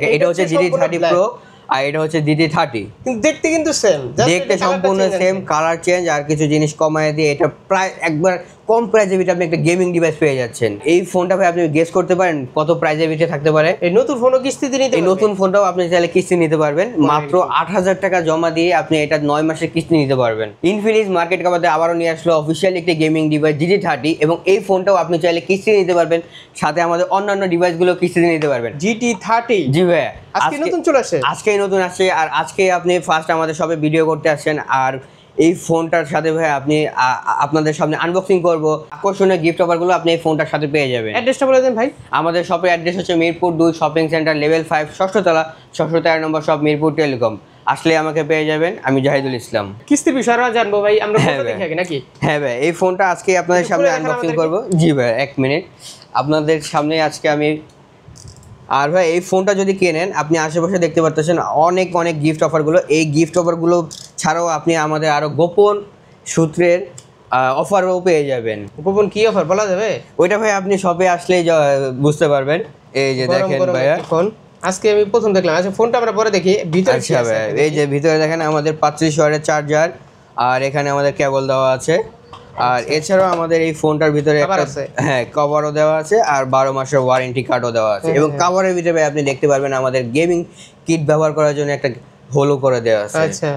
এটা হচ্ছে GT30 Pro আর এটা হচ্ছে GT30 দেখতে কিন্তু সেম, দেখতে সম্পূর্ণ সেম, কালার চেঞ্জ আর কিছু জিনিস কমায় দিয়ে এটা প্রায় একবার কম প্রাইসের ভিতরে আপনি একটা গেমিং ডিভাইস পেয়ে যাচ্ছেন। এই ফোনটা ভাই আপনি গেস করতে পারেন কত প্রাইসের ভিতরে থাকতে পারে? এই নতুন ফোনও কিস্তিতে নিতে এই নতুন ফোনটাও আপনি চাইলে কিস্তি নিতে পারবেন, মাত্র 8,000 টাকা জমা দিয়ে আপনি এটা 9 মাসের কিস্তি নিতে পারবেন। ইনফিনিক্স মার্কেট কাভারে আবারও নিয়ে আসলো অফিসিয়ালি একটি গেমিং ডিভাইস GT30 এবং এই ফোনটাও আপনি চাইলে কিস্তি নিতে পারবেন, সাথে আমাদের অন্যান্য ডিভাইসগুলো কিস্তিতে নিতে পারবেন। GT30 জি ভাই, আজকে নতুন চলে আসে, আজকেই নতুন আসছে আর আজকে আপনি ফার্স্ট আমাদের সবে ভিডিও করতে আসছেন। আর এই ফোনটার সাথে ভাই আপনি আপনাদের সামনে আনবক্সিং করব, আকর্ষণীয় গিফট অফারগুলো আপনি এই ফোনটার সাথে পেয়ে যাবেন। অ্যাড্রেসটা বলে দেন ভাই। আমাদের শপের অ্যাড্রেস হচ্ছে মিরপুর 2 শপিং সেন্টার লেভেল 5 ষষ্ঠ তলা 613 নম্বর শপ মিরপুর টেলিকম। আসলে আমাকে পেয়ে যাবেন, আমি জাহিদুল ইসলাম। কিস্তির বিষয়ে জানবো ভাই, আমরা ফোনটা দেখে আগে নাকি? হ্যাঁ ভাই, এই ফোনটা আজকে আপনাদের সামনে আনবক্সিং করব। জি ভাই, এক মিনিট, আপনাদের সামনে আজকে আমি। আর ভাই এই ফোনটা যদি কেনেন আপনি আশেপাশে দেখতে পাচ্ছেন অনেক অনেক গিফট অফারগুলো। এই গিফট অফারগুলো ছাড়াও আপনি আমাদের আরও গোপন সূত্রের অফারও পেয়ে যাবেন। গোপন কি অফার বলা যাবে? ওইটা ভাই আপনি শপে আসলেই বুঝতে পারবেন। এই যে দেখেন ভাইয়া, ফোন আজকে আমি প্রথম দেখলাম। আচ্ছা ফোনটা আমরা পরে দেখি ভিতরে। আচ্ছা ভাই, এই যে ভিতরে দেখেন আমাদের 35 ওয়াটের চার্জার আর এখানে আমাদের কেবল দেওয়া আছে। আর এছাড়াও আমাদের এই ফোনটার ভিতরে হ্যাঁ কভারও দেওয়া আছে আর 12 মাসের ওয়ারেন্টি কার্ডও দেওয়া আছে। এবং কভারের ভিতরে আপনি দেখতে পারবেন আমাদের গেমিং কিট ব্যবহার করার জন্য একটা হোলও করে দেওয়া আছে। আচ্ছা,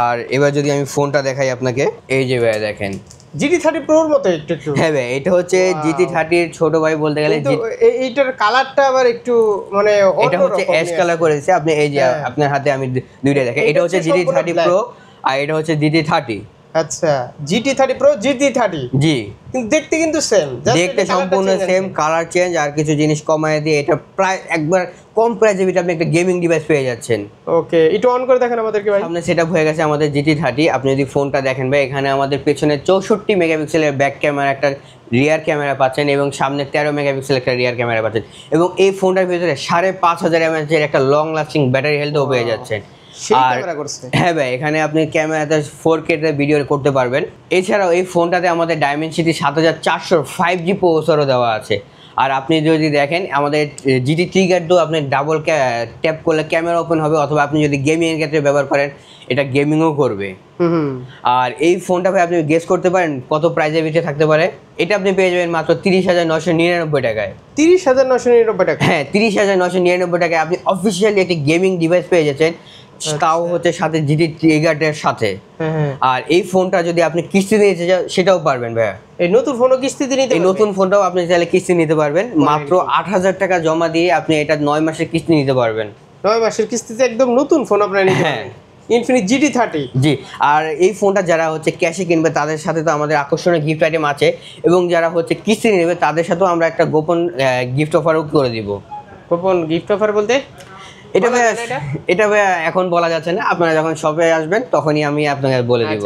আর এবার যদি আমি ফোনটা দেখাই আপনাকে, এই যে ভাই দেখেন GT30 Pro এর মতো একটু। হ্যাঁ ভাই, এটা হচ্ছে GT30 এর ছোট ভাই বলতে গেলে। এইটার কালারটা আবার একটু মানে এটা হচ্ছে অ্যাশ কালার করেছে। আপনি এই যে আপনার হাতে আমি দুইটা দেখেন, এটা হচ্ছে GT30 Pro আর এটা হচ্ছে GT30। আচ্ছা, GT30 Pro GT30 জি, দেখতে কিন্তু সেম, দেখতে সম্পূর্ণ সেম, কালার চেঞ্জ আর কিছু জিনিস কমায় দিয়ে এটা প্রায় একবার কম প্রাইসের ভিতরে আপনি একটা গেমিং ডিভাইস পেয়ে যাচ্ছেন। ওকে, একটু অন করে দেখেন আমাদেরকে ভাই। সামনে সেটআপ হয়ে গেছে আমাদের GT30। আপনি যদি ফোনটা দেখেন ভাই, এখানে আমাদের পেছনে 64 মেগাপিক্সেলের ব্যাক ক্যামেরা, একটা রিয়ার ক্যামেরা পাচ্ছেন এবং সামনে 13 মেগাপিক্সেলের একটা রিয়ার ক্যামেরা পাচ্ছেন। এবং এই ফোনটার ভিতরে 5500 mAh এর একটা লং লাস্টিং ব্যাটারি হেলথও পেয়ে যাচ্ছেন। হ্যাঁ ভাই, এখানে আপনি ক্যামেরাতে 4K ভিডিও করতে পারবেন। এছাড়াও এই ফোনটাতে আমাদের ডায়মেনসিটি 7400 5G প্রসেসরও দেওয়া আছে। আর আপনি যদি দেখেন আমাদের GT ট্রিগার তো আপনি ডাবল ট্যাপ করলে ক্যামেরা ওপেন হবে, অথবা আপনি যদি গেমিংয়ের ক্ষেত্রে ব্যবহার করেন এটা গেমিংও করবে। আর এই ফোনটা ভাই আপনি গেস করতে পারেন কত প্রাইসের ভিতরে থাকতে পারে? এটা আপনি পেয়ে যাবেন মাত্র 30,999 টাকায়। 30,999 টাকা? হ্যাঁ, 30,999 টাকায় আপনি অফিসিয়ালি একটি গেমিং ডিভাইস পেয়ে যাচ্ছেন, তাও হচ্ছে সাথে GT ট্রিগারের সাথে। আর এই ফোনটা যদি আপনি কিস্তিতে নিতে চান সেটাও পারবেন ভাইয়া। এই নতুন ফোনও কিস্তিতে নিতে, এই নতুন ফোনটাও আপনি চাইলে কিস্তি নিতে পারবেন, মাত্র 8,000 টাকা জমা দিয়ে আপনি এটা 9 মাসের কিস্তি নিতে পারবেন। 9 মাসের কিস্তিতে একদম নতুন ফোন আপনারা নিতে পারবেন। Infinix GT30। জি, আর এই ফোনটা যারা হচ্ছে ক্যাশে কিনবে তাদের সাথে তো আমাদের আকর্ষণীয় গিফট আইটেম আছে, এবং যারা হচ্ছে কিস্তি নেবে তাদের সাথেও আমরা একটা গোপন গিফট অফারও করে দিব। গোপন গিফট অফার বলতে এটা ভাই এখন বলা যাচ্ছে না, আপনারা যখন শপে আসবেন তখনই আমি আপনাকে বলে দিব।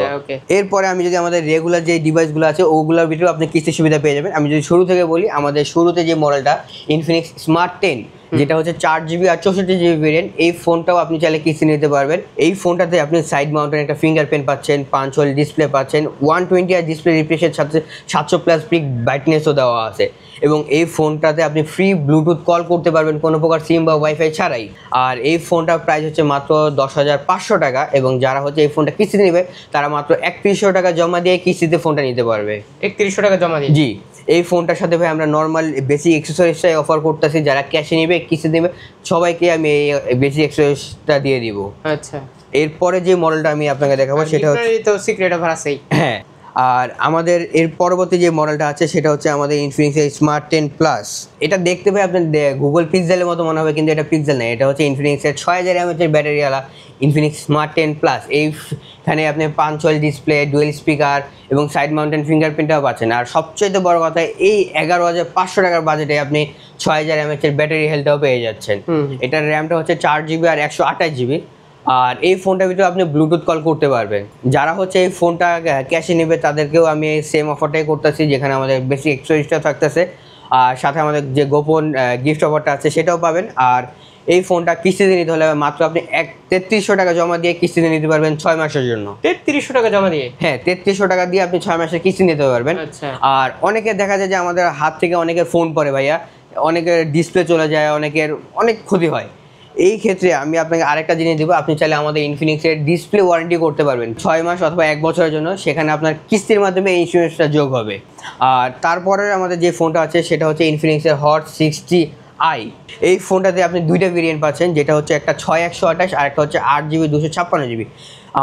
এরপরে আমি যদি আমাদের রেগুলার যে ডিভাইসগুলো আছে ওগুলোর ভিতরেও আপনি কিস্তির সুবিধা পেয়ে যাবেন। আমি যদি শুরু থেকে বলি, আমাদের শুরুতে যে মডেলটা ইনফিনিক্স স্মার্ট 10, যেটা হচ্ছে 4GB আর 64GB ভেরিয়েন্ট, এই ফোনটাও আপনি চাইলে কিস্তি নিতে পারবেন। এই ফোনটাতে আপনি সাইড মাউন্টেন একটা ফিঙ্গারপ্রিন্ট পাচ্ছেন, 5 হোল ডিসপ্লে পাচ্ছেন, 120 আর ডিসপ্লে রিফ্রেশের সাথে 700+ পিক ব্রাইটনেসও দেওয়া আছে। এবং এই ফোনটাতে আপনি ফ্রি ব্লুটুথ কল করতে পারবেন কোনো প্রকার সিম বা ওয়াইফাই ছাড়াই। আর এই ফোনটার প্রাইস হচ্ছে মাত্র 10,500 টাকা, এবং যারা হচ্ছে এই ফোনটা কিস্তিতে নেবে তারা মাত্র 3100 টাকা জমা দিয়ে কিস্তিতে ফোনটা নিতে পারবে। 3100 টাকা জমা দিয়ে? জি। এই ফোনটার সাথে ভাই আমরা নর্মাল বেসিক অ্যাক্সেসরিজটাই অফার করতেছি, যারা ক্যাশে নেবে কিস্তি নেবে সবাইকে আমি এই বেসিক অ্যাক্সেসরিজটা দিয়ে দিব। আচ্ছা, এরপরে যে মডেলটা আমি আপনাকে দেখাবো সেটা হচ্ছে তো সিক্রেট অফার আছেই। হ্যাঁ, আর আমাদের এর পরবর্তী যে মডেলটা আছে সেটা হচ্ছে আমাদের ইনফিনিক্সের স্মার্ট 10 প্লাস। এটা দেখতে ভাই আপনার গুগল পিক্সেলের মতো মনে হবে, কিন্তু এটা পিক্সেল নেই, এটা হচ্ছে ইনফিনিক্সের 6000 mAh ব্যাটারিওয়ালা ইনফিনিক্স স্মার্ট 10 প্লাস। এইখানে আপনি 5 হোল ডিসপ্লে, ডুয়েল স্পিকার এবং সাইড মাউন্টেন ফিঙ্গারপ্রিন্টটাও পাচ্ছেন। আর সবচেয়ে বড় কথা, এই 11,500 টাকার বাজেটে আপনি 6000 mAh ব্যাটারি হেলথটাও পেয়ে যাচ্ছেন। এটার র্যামটা হচ্ছে 4GB আর 128GB। আর এই ফোনটার ভিতরে আপনি ব্লুটুথ কল করতে পারবেন। যারা হচ্ছে এই ফোনটা ক্যাশে নেবে তাদেরকেও আমি এই সেম অফারটাই করতেছি, যেখানে আমাদের বেসিক অ্যাক্সেসরিজটা থাকতেছে আর সাথে আমাদের যে গোপন গিফট অফারটা আছে সেটাও পাবেন। আর এই ফোনটা কিস্তিতে নিতে হলে মাত্র আপনি 3300 টাকা জমা দিয়ে কিস্তিতে নিতে পারবেন 6 মাসের জন্য। 3300 টাকা জমা দিয়ে? হ্যাঁ, 3300 টাকা দিয়ে আপনি 6 মাসের কিস্তি নিতে পারবেন। আর অনেকে দেখা যায় যে আমাদের হাত থেকে অনেকের ফোন পড়ে ভাইয়া, অনেকের ডিসপ্লে চলে যায়, অনেকের অনেক ক্ষতি হয়। এই ক্ষেত্রে আমি আপনাকে আরেকটা জিনিস দেবো, আপনি চাইলে আমাদের ইনফিনিক্সের ডিসপ্লে ওয়ারেন্টি করতে পারবেন 6 মাস অথবা 1 বছরের জন্য, সেখানে আপনার কিস্তির মাধ্যমে এই ইন্স্যুরেন্সটা যোগ হবে। আর তারপরে আমাদের যে ফোনটা আছে সেটা হচ্ছে ইনফিনিক্সের হট 60i। এই ফোনটাতে আপনি দুইটা ভেরিয়েন্ট পাচ্ছেন, যেটা হচ্ছে একটা 6128 আর একটা হচ্ছে 8GB 256GB।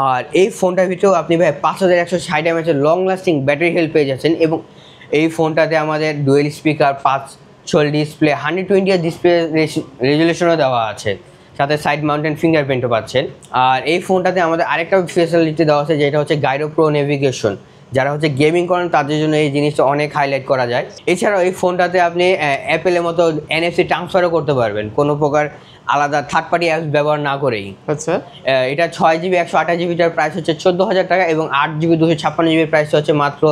আর এই ফোনটার ভিতরেও আপনি ভাই 5160 mAh long lasting battery health পেয়ে যাচ্ছেন, এবং এই ফোনটাতে আমাদের ডুয়েল স্পিকার, 5 ডিসপ্লে, 120 ডিসপ্লে রেজুলেশনও দেওয়া আছে, সাথে সাইড মাউন্টেন ফিঙ্গারপ্রিন্টও পাচ্ছেন। আর এই ফোনটাতে আমাদের আরেকটা ফেসিলিটি দেওয়া আছে, যেটা হচ্ছে গাইরো প্রো নেভিগেশন। যারা হচ্ছে গেমিং করেন তাদের জন্য এই জিনিসটা অনেক হাইলাইট করা যায়। এছাড়াও এই ফোনটাতে আপনি অ্যাপেলের মতো NFC ট্রান্সফারও করতে পারবেন, কোনো প্রকার আলাদা থার্ড পার্টি অ্যাপস ব্যবহার না করেই। আচ্ছা, এটা 6GB 128GBটার প্রাইস হচ্ছে 14,000 টাকা, এবং 8GB 256GB প্রাইস হচ্ছে মাত্র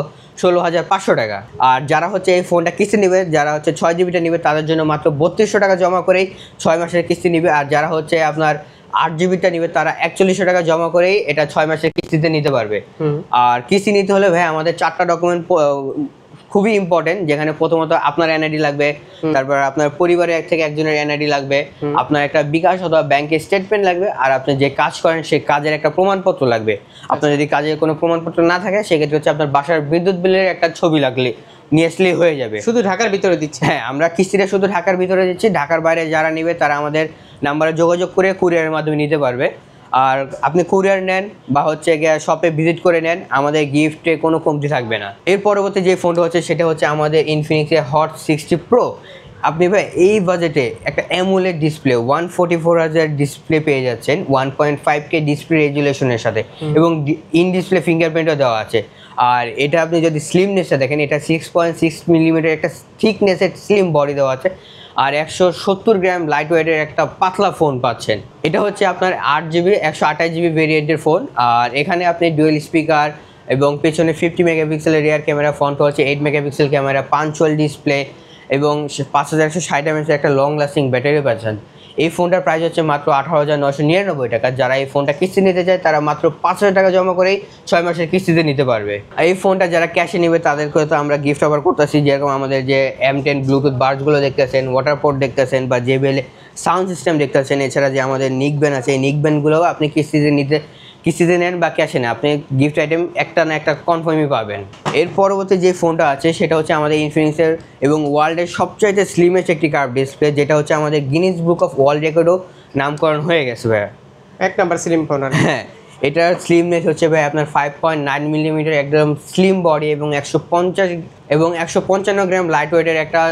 16,500 টাকা। আর যারা হচ্ছে এই ফোনটা কিস্তি নেবে, যারা হচ্ছে 6GBটা নেবে, তাদের জন্য মাত্র 3200 টাকা জমা করেই 6 মাসের কিস্তি নেবে। আর যারা হচ্ছে আপনার 8GBটা নেবে, তারা 4100 টাকা জমা করেই এটা 6 মাসের কিস্তিতে নিতে পারবে। আর কিস্তি নিতে হলে ভাই আমাদের 4টা ডকুমেন্ট খুবই ইম্পর্টেন্ট, যেখানে প্রথমত আপনার এনআইডি লাগবে, তারপর আপনার পরিবারের থেকে একজনের এনআইডি লাগবে, আপনার একটা বিকাশ অথবা ব্যাংকের স্টেটমেন্ট লাগবে, আর আপনি যে কাজ করেন সেই কাজের একটা প্রমাণপত্র লাগবে। আপনার যদি কাজের কোনো প্রমাণপত্র না থাকে, সেক্ষেত্রে হচ্ছে আপনার বাসার বিদ্যুৎ বিলের একটা ছবি লাগলে নিয়ে আসলেই হয়ে যাবে। শুধু ঢাকার ভিতরে দিচ্ছে? হ্যাঁ, আমরা কিস্তিটা শুধু ঢাকার ভিতরে দিচ্ছি। ঢাকার বাইরে যারা নেবে তারা আমাদের নাম্বারে যোগাযোগ করে কুরিয়ারের মাধ্যমে নিতে পারবে। আর আপনি কুরিয়ার নেন বা হচ্ছে গিয়ে শপে ভিজিট করে নেন, আমাদের গিফটে কোনো কমতি থাকবে না। এর পরবর্তী যে ফোনটা হচ্ছে সেটা হচ্ছে আমাদের ইনফিনিক্সের হট 60 প্রো। আপনি ভাই এই বাজেটে একটা অ্যামোলেড ডিসপ্লে 144Hz ডিসপ্লে পেয়ে যাচ্ছেন 1.5K ডিসপ্লে রেজুলেশনের সাথে, এবং ইন ডিসপ্লে ফিঙ্গারপ্রিন্টও দেওয়া আছে। আর এটা আপনি যদি স্লিমনেসটা দেখেন, এটা 6.6 মিলিমিটার একটা থিকনেসের স্লিম বডি দেওয়া আছে, আর 170 গ্রাম লাইট ওয়েটের একটা পাতলা ফোন পাচ্ছেন। এটা হচ্ছে আপনার 8GB 128GB ভেরিয়েন্টের ফোন। আর এখানে আপনি ডুয়েল স্পিকার এবং পেছনে 50 মেগাপিক্সেলের রিয়ার ক্যামেরা, ফ্রন্ট হচ্ছে 8 মেগাপিক্সেল ক্যামেরা, পাঞ্চুয়াল ডিসপ্লে, এবং 5160 mAh একটা লং লাস্টিং ব্যাটারি পাচ্ছেন। এই ফোনটার প্রাইস হচ্ছে মাত্র 18,999 টাকা। যারা এই ফোনটা কিস্তি নিতে চায়, তারা মাত্র 5,000 টাকা জমা করেই 6 মাসের কিস্তিতে নিতে পারবে। এই ফোনটা যারা ক্যাশে নেবে, তাদেরকে তো আমরা গিফট অফার করতেছি, যেরকম আমাদের যে M10 ব্লুটুথ বাডসগুলো দেখতেছেন, ওয়াটার পোর্ট দেখতেছেন, বা JBL সাউন্ড সিস্টেম দেখতেছেন। এছাড়া যে আমাদের নিক ব্যান্ড আছে, এই নিক ব্যান্ডগুলোও আপনি কিস্তিতে নেন বা ক্যাশে নেন, আপনি গিফট আইটেম একটা না একটা কনফার্মই পাবেন। এর পরবর্তী যে ফোনটা আছে সেটা হচ্ছে আমাদের ইনফিনিক্সের এবং ওয়ার্ল্ডের সবচাইতে স্লিমেস্ট একটি কার্ভ ডিসপ্লে, যেটা হচ্ছে আমাদের গিনিস বুক অফ ওয়ার্ল্ড রেকর্ডও নামকরণ হয়ে গেছে ভাইয়া। 1 নাম্বার স্লিম ফোন। হ্যাঁ, এটার স্লিমনেস হচ্ছে ভাই আপনার 5.9 মিলিমিটার একদম স্লিম বডি, এবং 155 গ্রাম লাইট ওয়েটের একটা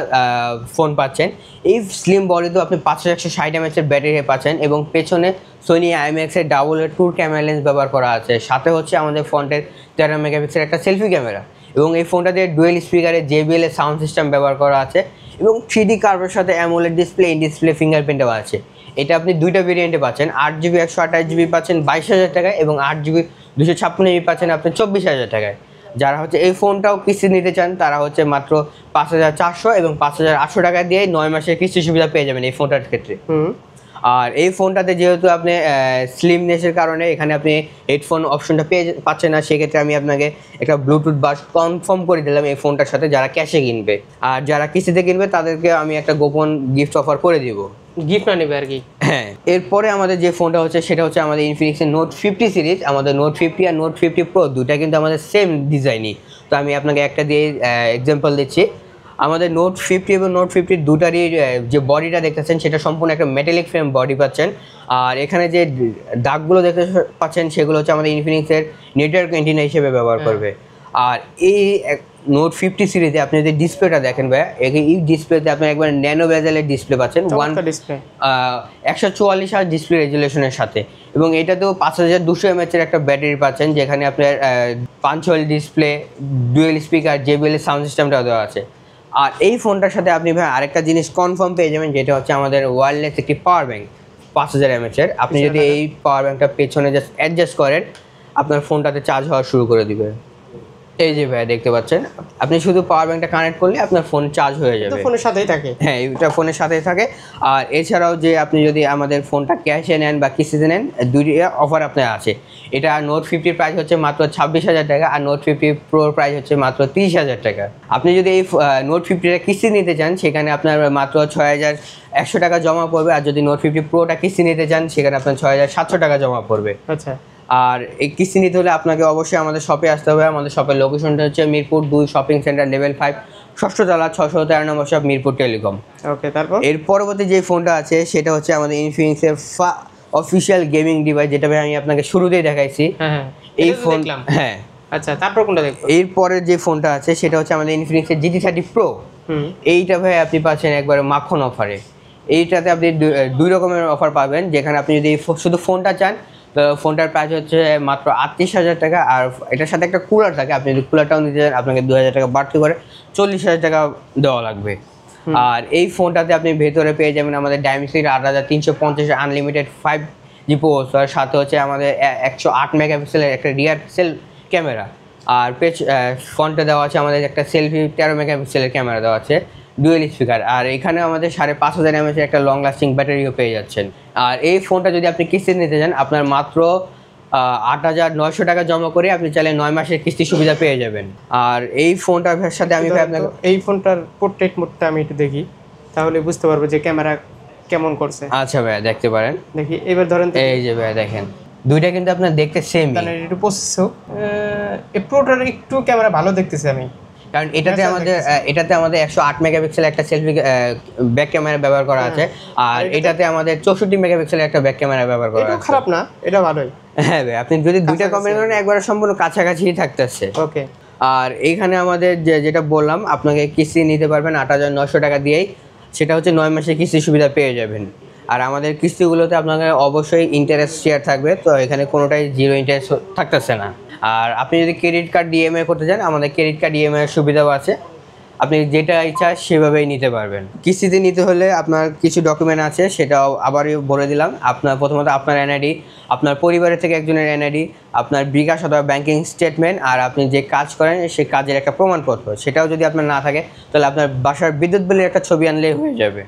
ফোন পাচ্ছেন। এই স্লিম বডিতেও আপনি 5160 mAh ব্যাটারি পাচ্ছেন, এবং পেছনে সোনি IMX এর ডাবল টুর ক্যামেরা লেন্স ব্যবহার করা আছে। সাথে হচ্ছে আমাদের ফ্রন্টের 13 মেগাপিক্সেল একটা সেলফি ক্যামেরা, এবং এই ফোনটাতে ডুয়েল স্পিকারে JBL এর সাউন্ড সিস্টেম ব্যবহার করা আছে, এবং 3D কার্ভের সাথে অ্যামোলেড ডিসপ্লে, ইন ডিসপ্লে ফিঙ্গারপ্রিন্টও আছে। এটা আপনি দুইটা ভেরিয়েন্টে পাচ্ছেন, 8GB 128GB পাচ্ছেন 22,000 টাকায়, এবং 8GB 256GB পাচ্ছেন আপনি 24,000 টাকায়। যারা হচ্ছে এই ফোনটাও কিস্তি নিতে চান, তারা হচ্ছে মাত্র 5,400 এবং 5,800 টাকা দিয়ে 9 মাসের কিস্তি সুবিধা পেয়ে যাবেন এই ফোনটার ক্ষেত্রে। আর এই ফোনটাতে যেহেতু আপনি স্লিমনেসের কারণে এখানে আপনি হেডফোন অপশনটা পাচ্ছেন না, সেক্ষেত্রে আমি আপনাকে একটা ব্লুটুথ বাডস কনফার্ম করে দিলাম এই ফোনটার সাথে, যারা ক্যাশে কিনবে। আর যারা কিস্তিতে কিনবে তাদেরকে আমি একটা গোপন গিফট অফার করে দিব, গিফট না নেবে আর কি। হ্যাঁ, এরপরে আমাদের যে ফোনটা হচ্ছে সেটা হচ্ছে আমাদের ইনফিনিক্সের নোট 50 সিরিজ। আমাদের নোট 50 আর নোট 50 প্রো দুটা কিন্তু আমাদের সেম ডিজাইনই। তো আমি আপনাকে একটা দিয়ে এক্সাম্পল দিচ্ছি। আমাদের নোট 50 এবং নোট 50 দুটারই যে বডিটা দেখতেছেন সেটা সম্পূর্ণ একটা মেটালিক ফ্রেম বডি পাচ্ছেন। আর এখানে যে দাগগুলো দেখতে পাচ্ছেন সেগুলো হচ্ছে আমাদের ইনফিনিক্সের নেটওয়ার্ক এন্টিনা হিসেবে ব্যবহার করবে। আর এই নোট 50 সিরিজে আপনি যদি ডিসপ্লেটা দেখেন ভাই, এই ডিসপ্লেতে আপনি একবার ন্যানো বেজেলের ডিসপ্লে পাচ্ছেন, 144Hz ডিসপ্লে রেজুলেশনের সাথে, এবং এটাতেও 5200 mAh এর একটা ব্যাটারি পাচ্ছেন, যেখানে আপনার punctual display, dual speaker, JBL এর সাউন্ড সিস্টেমটাও দেওয়া আছে। আর এই ফোনটার সাথে আপনি ভাই আরেকটা জিনিস কনফার্ম পেয়ে যাবেন, যেটা হচ্ছে আমাদের ওয়্যারলেস একটি পাওয়ার ব্যাংক 5000 mAh এর। আপনি যদি এই পাওয়ার ব্যাংকটা পেছনে জাস্ট অ্যাডজাস্ট করেন, আপনার ফোনটাতে চার্জ হওয়া শুরু করে দিবে। এই যে ভাইয়া দেখতে পাচ্ছেন, আপনি শুধু পাওয়ার ব্যাংকটা কানেক্ট করলে আপনার ফোন চার্জ হয়ে তো যাবে। ফোনের সাথেই থাকে। হ্যাঁ, এটা ফোনের সাথেই থাকে। আর এছাড়াও যে আপনি যদি আমাদের ফোনটা ক্যাশে নেন বা কিস্তিতে নেন, দুইটা অফার আপনার আছে। এটা নোট 50 প্রাইস হচ্ছে মাত্র 26,000 টাকা, আর নোট 50 প্রোর প্রাইস হচ্ছে মাত্র 30,000 টাকা। আপনি যদি এই নোট 50টা কিস্তি নিতে চান, সেখানে আপনার মাত্র 6,100 টাকা জমা পড়বে। আর যদি নোট 50 প্রোটা কিস্তি নিতে চান, সেখানে আপনার 6,700 টাকা জমা পড়বে। আচ্ছা, আর এই কিস্তি নিতে হলে আপনাকে অবশ্যই আমাদের শপে আসতে হবে। আমাদের শপের লোকেশনটা হচ্ছে মিরপুর 2 শপিং সেন্টার লেভেল 5, 6ষ্ঠ তলা, 613 নম্বর শপ, মিরপুর টেলিকম। ওকে, তারপর এর পরবর্তী যে ফোনটা আছে সেটা হচ্ছে আমাদের ইনফিনিক্সের অফিসিয়াল গেমিং ডিভাইস, যেটা ভাই আমি আপনাকে শুরুতেই দেখাইছি। হ্যাঁ, এই এটা তো ফোন, দেখলাম। হ্যাঁ। আচ্ছা, তারপর কোনটা দেখবো? এরপরের যে ফোনটা আছে সেটা হচ্ছে আমাদের ইনফিনিক্সের GT30 প্রো। এইটা ভাই আপনি পাচ্ছেন একবারে মাখন অফারে। এইটাতে আপনি দুই রকমের অফার পাবেন। যেখানে আপনি যদি শুধু ফোনটা চান, তো ফোনটার প্রাইস হচ্ছে মাত্র 38,000 টাকা। আর এটার সাথে একটা কুলার থাকে, আপনি যদি কুলারটাও নিতে চান আপনাকে 2,000 টাকা বাড়তি করে 40,000 টাকা দেওয়া লাগবে। আর এই ফোনটাতে আপনি ভেতরে পেয়ে যাবেন আমাদের ডায়মেন্সিটির 8,350 আনলিমিটেড 5G প্রসেসর, সাথে হচ্ছে আমাদের 108 মেগাপিক্সেলের একটা রিয়ার সেল ক্যামেরা। আর ফ্রন্টে দেওয়া আছে আমাদের একটা সেলফি 13 মেগাপিক্সেলের ক্যামেরা দেওয়া আছে, ডুয়েল স্পিকার। আর এখানে আমাদের 5,500 mAh একটা লং লাস্টিং ব্যাটারিও পেয়ে যাচ্ছেন। আর এই ফোনটা যদি আপনি কিস্তি নিতে চান, আপনার মাত্র 8,900 টাকা জমা করে আপনি চাইলে 9 মাসের কিস্তি সুবিধা পেয়ে যাবেন। আর এই ফোনটার সাথে আমি ভাই আপনাকে এই ফোনটার পোর্ট্রেট মোডটা আমি একটু দেখি, তাহলে বুঝতে পারবো যে ক্যামেরা কেমন করছে। আচ্ছা ভাইয়া দেখতে পারেন। দেখি, এবার ধরেন তো, এই যে ভাইয়া দেখেন, দুইটা কিন্তু আপনার দেখতে সেম, তাহলে একটু প্রসেস হোক। এই প্রোটার একটু ক্যামেরা ভালো দেখতেছি আমি, কারণ এটাতে আমাদের 108 মেগাপিক্সেল একটা সেলফি ব্যাক ক্যামেরা ব্যবহার করা আছে। আর এটাতে আমাদের 64 মেগাপিক্সেলের একটা ব্যাক ক্যামেরা ব্যবহার করা এটা আছে। খারাপ না, এটা ভালোই। হ্যাঁ ভাই, আপনি যদি দুইটা কম্পেয়ার করেন একবারে সম্পূর্ণ কাছাকাছি থাকতেছে। ওকে, আর এইখানে আমাদের যেটা বললাম, আপনাকে কিস্তি নিতে পারবেন 8,900 টাকা দিয়েই, সেটা হচ্ছে 9 মাসের কিস্তি সুবিধা পেয়ে যাবেন। আর আমাদের কিস্তিগুলোতে আপনাকে অবশ্যই ইন্টারেস্ট শেয়ার থাকবে, তো এখানে কোনোটাই জিরো ইন্টারেস্ট থাকতেছে না। আর আপনি যদি ক্রেডিট কার্ড ইএমআই করতে চান, আমাদের ক্রেডিট কার্ড ইএমআই এর সুবিধাও আছে, আপনি যেটা ইচ্ছা সেভাবেই নিতে পারবেন। কিস্তিতে নিতে হলে আপনার কিছু ডকুমেন্ট আছে, সেটাও আবারও বলে দিলাম। আপনার প্রথমত আপনার এনআইডি, আপনার পরিবারের থেকে একজনের এনআইডি, আপনার বিকাশ অথবা ব্যাংকিং স্টেটমেন্ট, আর আপনি যে কাজ করেন সেই কাজের একটা প্রমাণপত্র, সেটাও যদি আপনার না থাকে তাহলে আপনার বাসার বিদ্যুৎ বিলের একটা ছবি আনলেই হয়ে যাবে।